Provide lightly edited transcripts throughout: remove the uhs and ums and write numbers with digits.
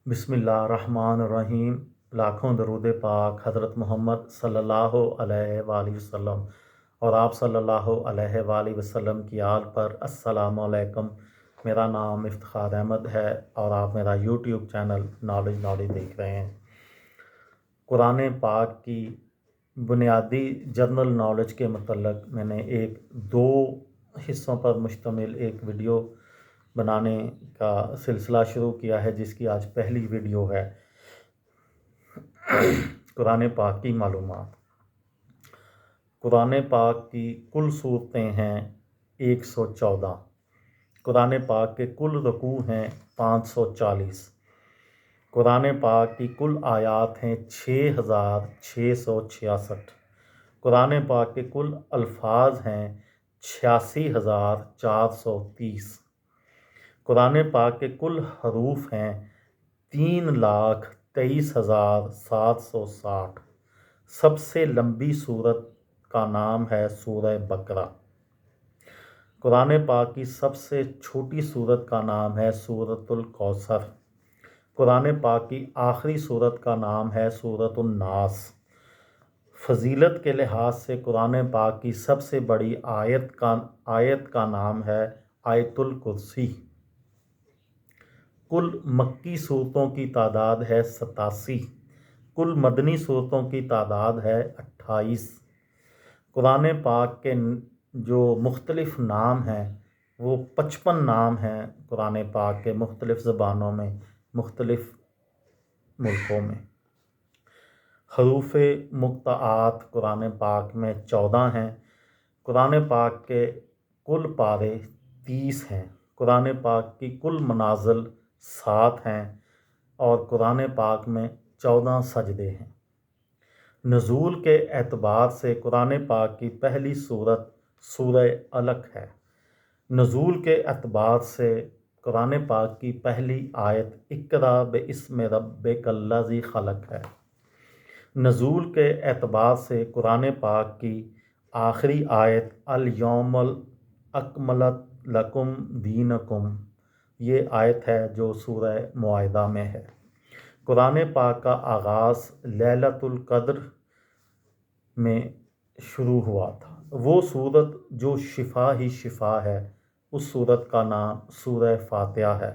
بسم اللہ الرحمن الرحیم۔ لاکھوں درود پاک حضرت محمد صلی اللہ علیہ وآلہ وسلم اور آپ صلی اللہ علیہ وآلہ وسلم کی آل پر۔ السلام علیکم، میرا نام افتخار احمد ہے اور آپ میرا یوٹیوب چینل نالج دیکھ رہے ہیں۔ قرآن پاک کی بنیادی جنرل نالج کے متعلق میں نے دو حصوں پر مشتمل ایک ویڈیو بنانے کا سلسلہ شروع کیا ہے، جس کی آج پہلی ویڈیو ہے۔ قرآن پاک کی معلومات۔ قرآن پاک کی کل صورتیں ہیں 114۔ قرآن پاک کے کل رکوع ہیں 540۔ قرآن پاک کی کل آیات ہیں 6666۔ قرآن پاک کے کل الفاظ ہیں 86430۔ قرآن پاک کے کل حروف ہیں 3,23,760۔ سب سے لمبی سورت کا نام ہے سورہ بقرہ۔ قرآن پاک کی سب سے چھوٹی سورت کا نام ہے سورۃ الکوثر۔ قرآن پاک کی آخری سورت کا نام ہے سورۃ الناس۔ فضیلت کے لحاظ سے قرآن پاک کی سب سے بڑی آیت کا نام ہے آیت الکرسی۔ کل مکی صورتوں کی تعداد ہے 87۔ کل مدنی صورتوں کی تعداد ہے 28۔ قرآن پاک کے جو مختلف نام ہیں وہ 55 نام ہیں قرآن پاک کے، مختلف زبانوں میں، مختلف ملکوں میں۔ حروف مقطعات قرآن پاک میں 14 ہیں۔ قرآن پاک کے کل پارے 30 ہیں۔ قرآن پاک کی کل منازل 7 ہیں اور قرآن پاک میں 14 سجدے ہیں۔ نزول کے اعتبار سے قرآن پاک کی پہلی سورت سورہ علق ہے۔ نزول کے اعتبار سے قرآن پاک کی پہلی آیت اقرأ باسم ربک الذی خلق ہے۔ نزول کے اعتبار سے قرآن پاک کی آخری آیت الیوم اکملت لکم دینکم، یہ آیت ہے جو سورہ مائدہ میں ہے۔ قرآن پاک کا آغاز لیلۃ القدر میں شروع ہوا تھا۔ وہ سورت جو شفا ہی شفا ہے، اس سورت کا نام سورہ فاتحہ ہے۔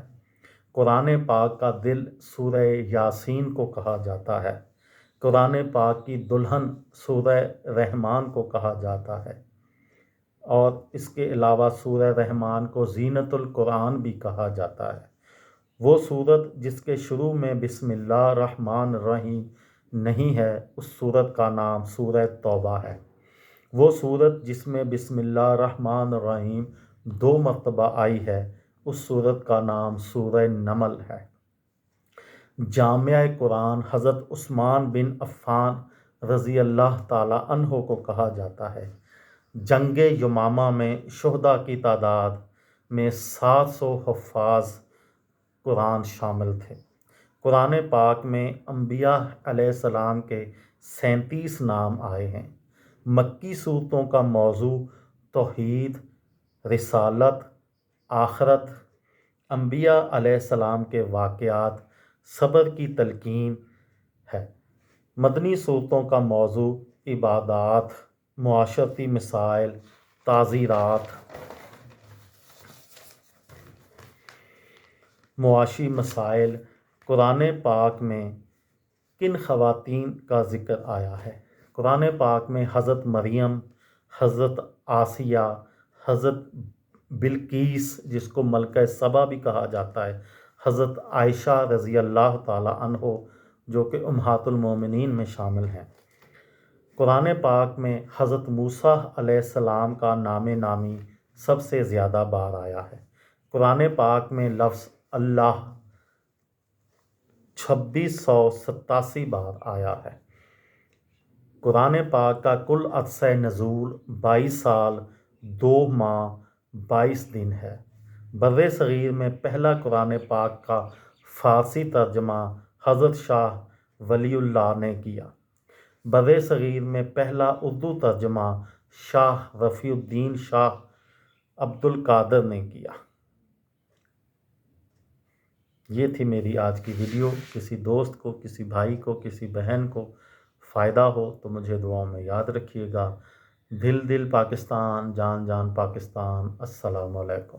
قرآن پاک کا دل سورہ یاسین کو کہا جاتا ہے۔ قرآن پاک کی دلہن سورہ رحمان کو کہا جاتا ہے، اور اس کے علاوہ سورہ رحمان کو زینت القرآن بھی کہا جاتا ہے۔ وہ سورت جس کے شروع میں بسم اللہ الرحمن الرحیم نہیں ہے، اس سورت کا نام سورہ توبہ ہے۔ وہ سورت جس میں بسم اللہ الرحمن الرحیم 2 مرتبہ آئی ہے، اس سورت کا نام سورہ نمل ہے۔ جامع قرآن حضرت عثمان بن عفان رضی اللہ تعالی عنہ کو کہا جاتا ہے۔ جنگ یمامہ میں شہداء کی تعداد میں 700 حفاظ قرآن شامل تھے۔ قرآن پاک میں انبیاء علیہ السلام کے 37 نام آئے ہیں۔ مکی صورتوں کا موضوع توحید، رسالت، آخرت، انبیاء علیہ السلام کے واقعات، صبر کی تلقین ہے۔ مدنی صورتوں کا موضوع عبادات، معاشرتی مسائل، تعزیرات، معاشی مسائل۔ قرآن پاک میں کن خواتین کا ذکر آیا ہے؟ قرآن پاک میں حضرت مریم، حضرت آسیہ، حضرت بلقیس جس کو ملکہ سبا بھی کہا جاتا ہے، حضرت عائشہ رضی اللہ تعالی عنہ جو کہ امہات المومنین میں شامل ہیں۔ قرآن پاک میں حضرت موسیٰ علیہ السلام کا نام نامی سب سے زیادہ بار آیا ہے۔ قرآن پاک میں لفظ اللہ 2687 بار آیا ہے۔ قرآن پاک کا کل عرصہ نزول 22 سال 2 ماہ 22 دن ہے۔ بر صغیر میں پہلا قرآن پاک کا فارسی ترجمہ حضرت شاہ ولی اللہ نے کیا۔ بر صغیر میں پہلا اردو ترجمہ شاہ رفیع الدین شاہ عبد القادر نے کیا۔ یہ تھی میری آج کی ویڈیو. کسی دوست کو، کسی بھائی کو، کسی بہن کو فائدہ ہو تو مجھے دعاؤں میں یاد رکھیے گا. دل دل پاکستان، جان جان پاکستان. السلام علیکم.